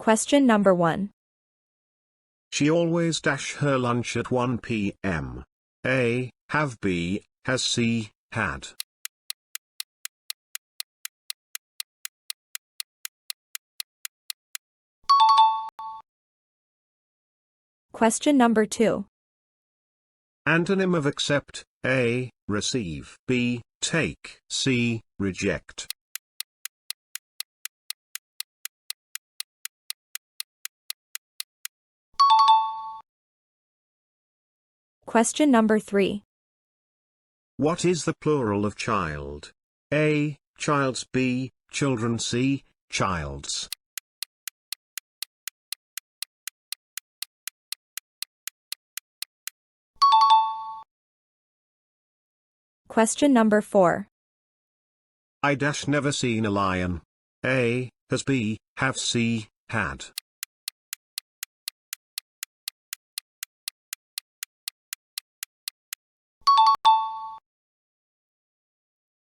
Question number 1. She always dash her lunch at 1 p.m. A. Have. B. Has. C. Had. Question number 2. Antonym of accept: A. Receive. B. Take. C. Reject. Question number 3. What is the plural of child? A. Childs. B. Children. C. Childs. Question number 4. I dash never seen a lion. A. Has. B. Have. C. Had.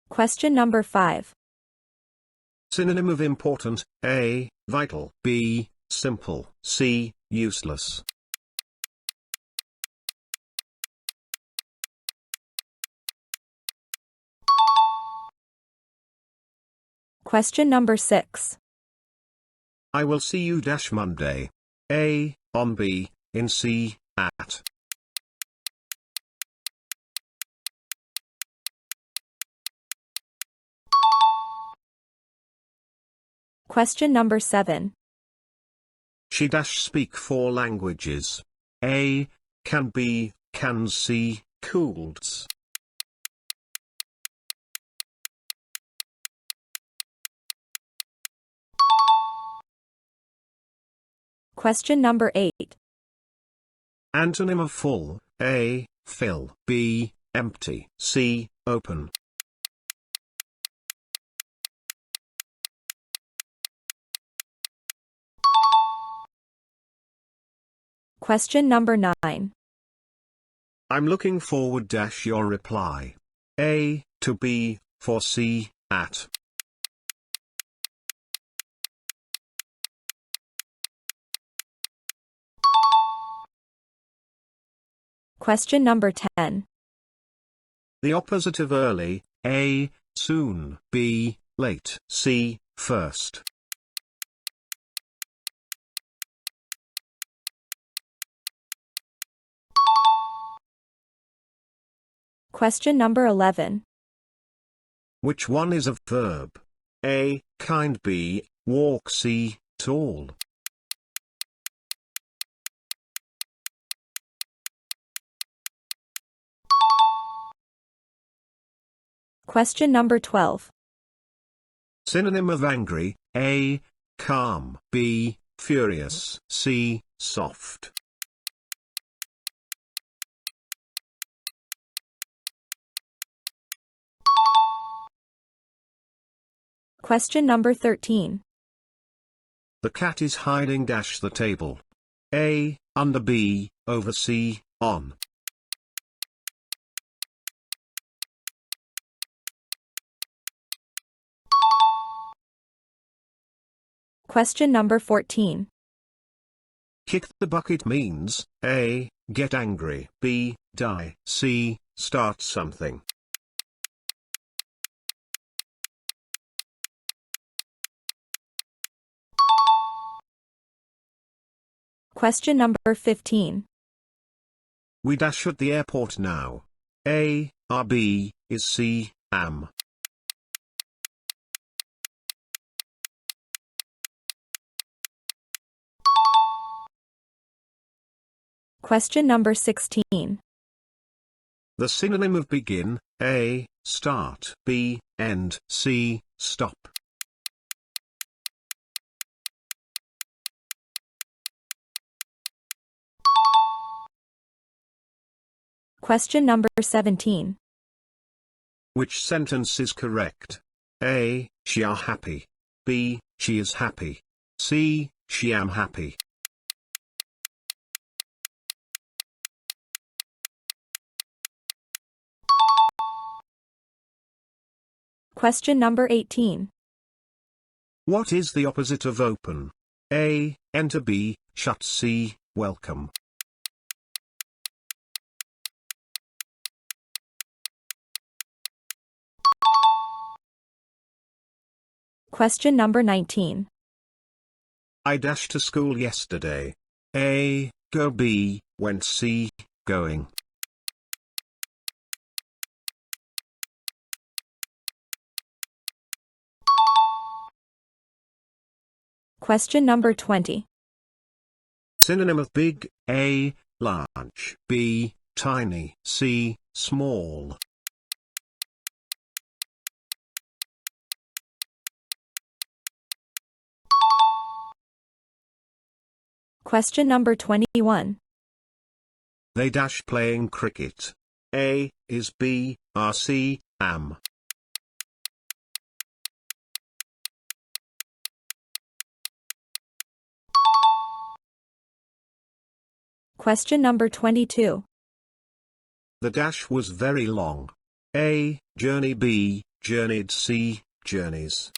Question number 5. Synonym of important: A. Vital. B. Simple. C. Useless. Question number 6. I will see you dash Monday. A. On. B. In. C. At. Question number 7. She dash speak 4 languages. A. Can. B. Can. C. Coolds. Question number 8. Antonym of full: A. Fill. B. Empty. C. Open. Question number 9. I'm looking forward dash your reply. A. To. B. For. C. At. Question number 10. The opposite of early: A. Soon. B. Late. C. First. Question number 11. Which one is a verb? A. Kind. B. Walk. C. Tall. Question number 12. Synonym of angry: A. Calm. B. Furious. C. Soft. Question number 13. The cat is hiding dash the table. A. Under. B. Over. C. On. Question number 14. Kick the bucket means: A. Get angry. B. Die. C. Start something. Question number 15. We dash at the airport now. A. Are. B. Is. C. Am. Question number 16. The synonym of begin: A. Start. B. End. C. Stop. Question number 17. Which sentence is correct? A. She are happy. B. She is happy. C. She am happy. Question number 18. What is the opposite of open? A. enter B, shut C, welcome. Question number 19. I dashed to school yesterday. A, go B, went C, going. Question number 20. Synonym of big, A, large, B, tiny, C, small. Question number 21. They dash playing cricket. A, is B, are C, am. Question number 22. The dash was very long. A, journey B, journeyed C, journeys.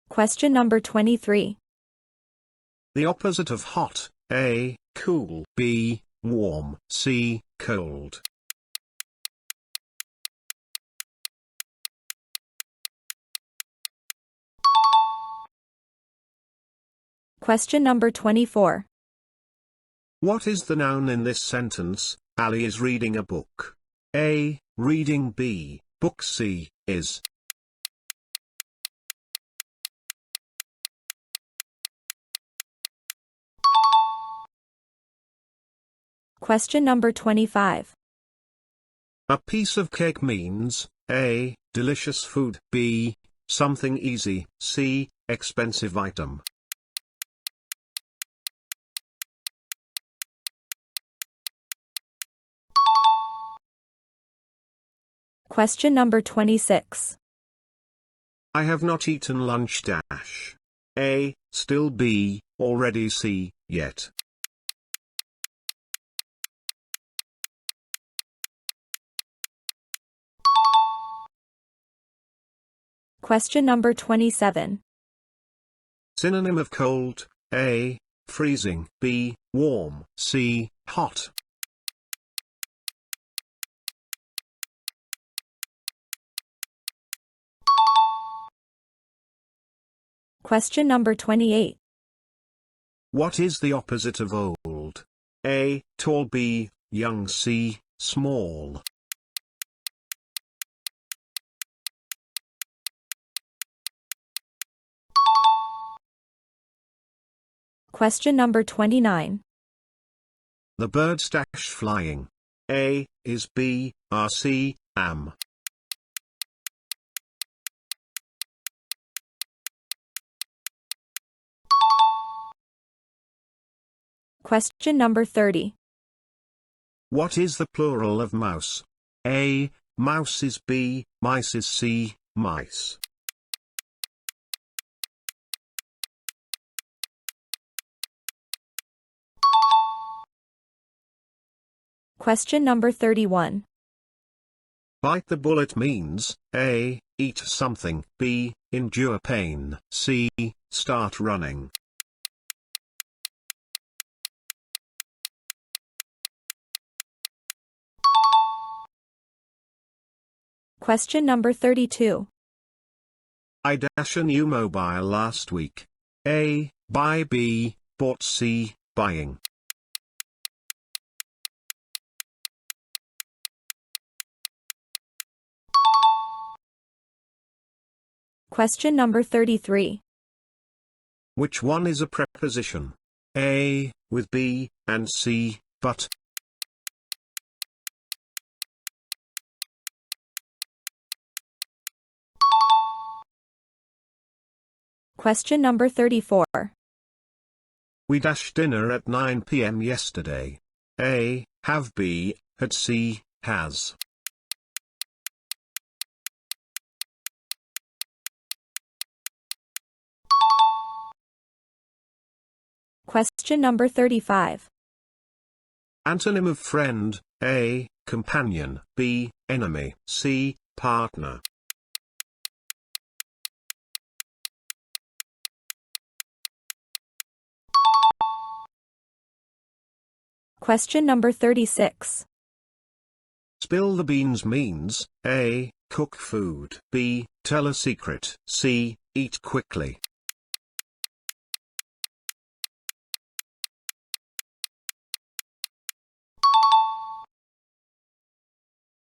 Question number 23. The opposite of hot. A, cool. B, warm. C, cold. Question number 24. What is the noun in this sentence? Ali is reading a book. A, reading. B, book. C, is. Question number 25. A piece of cake means A, delicious food. B, something easy. C, expensive item. Question number 26. I have not eaten lunch. Dash. A, still. B, already. C, yet. Question number 27. Synonym of cold. A, freezing. B, warm. C, hot. Question number 28. What is the opposite of old? A, tall. B, young. C, small. Question number 29. The birds dash flying. A, is. B, are. C, am. Question number 30. What is the plural of mouse? A, mouse is. B, mice is. C, mice. Question number 31. Bite the bullet means A, eat something. B, endure pain. C, start running. Question number 32. I dash a new mobile last week. A, buy. B, bought. C, buying. Question number 33. Which one is a preposition? A, with. B, and. C, but. Question number 34. We dashed dinner at 9 p.m. yesterday. A, have. B, had. C, has. Question number 35. Antonym of friend. A, companion, B, enemy, C, partner. Question number 36. Spill the beans means, A, cook food, B, tell a secret, C, eat quickly.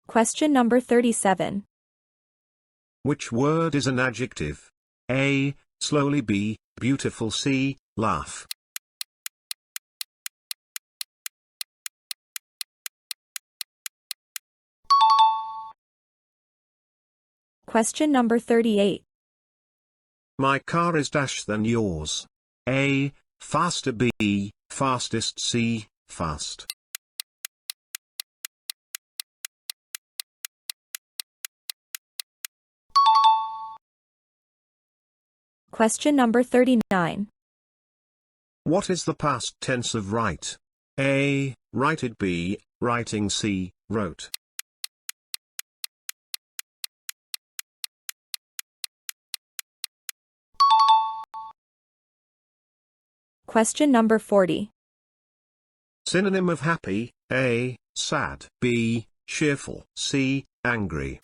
Question number 37. Which word is an adjective? A, slowly, B, beautiful, C, laugh. Question number 38. My car is dash than yours. A, faster, B, fastest, C, fast. Question number 39. What is the past tense of write? A, writed, B, writing, C, wrote. Question number 40. Synonym of happy, A, sad, B, cheerful, C, angry.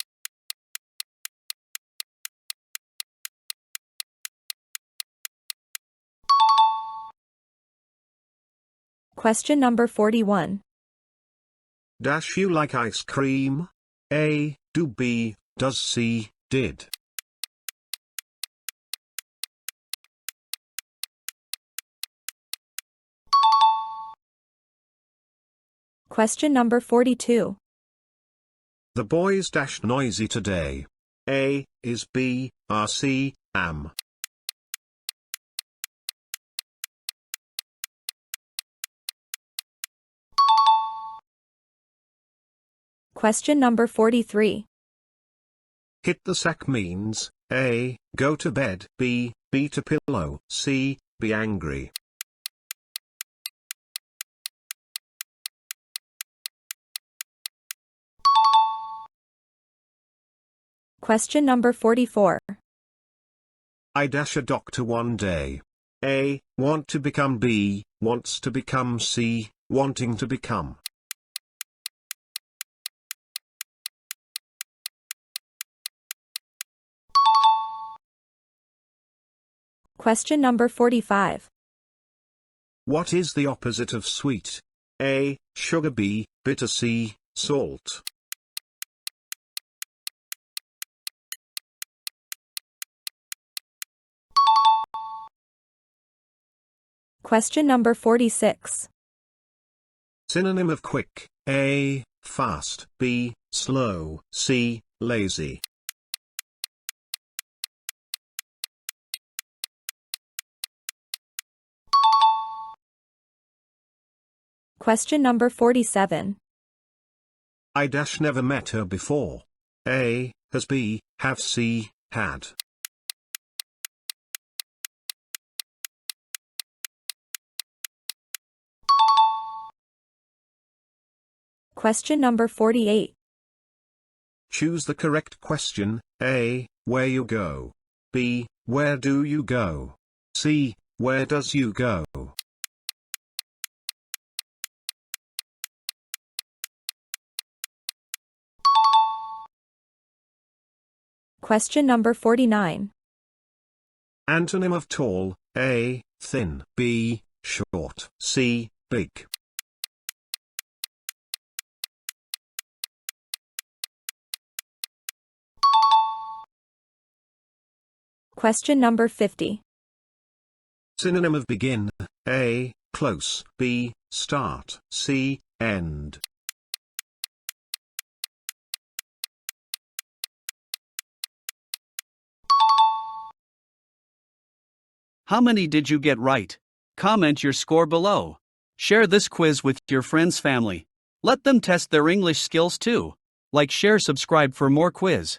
Question number 41. Dash you like ice cream? A, do, B, does, C, did. Question number 42. The boys dash noisy today. A, is, B, are, C, am. Question number 43. Hit the sack means, A, go to bed, B, beat a pillow, C, be angry. Question number 44. I dash a doctor one day. A, want to become, B, wants to become, C, wanting to become. Question number 45. What is the opposite of sweet? A, sugar, B, bitter, C, salt. Question number 46. Synonym of quick, A, fast, B, slow, C, lazy. Question number 47. I dash never met her before. A, has, B, have, C, had. Question number 48. Choose the correct question. A, where you go. B, where do you go. C, where does you go. Question number 49. Antonym of tall, A, thin, B, short, C, big. Question number 50. Synonym of begin, A, close, B, start, C, end. How many did you get right? Comment your score below. Share this quiz with your friends' family. Let them test their English skills too. Like, share, subscribe for more quiz.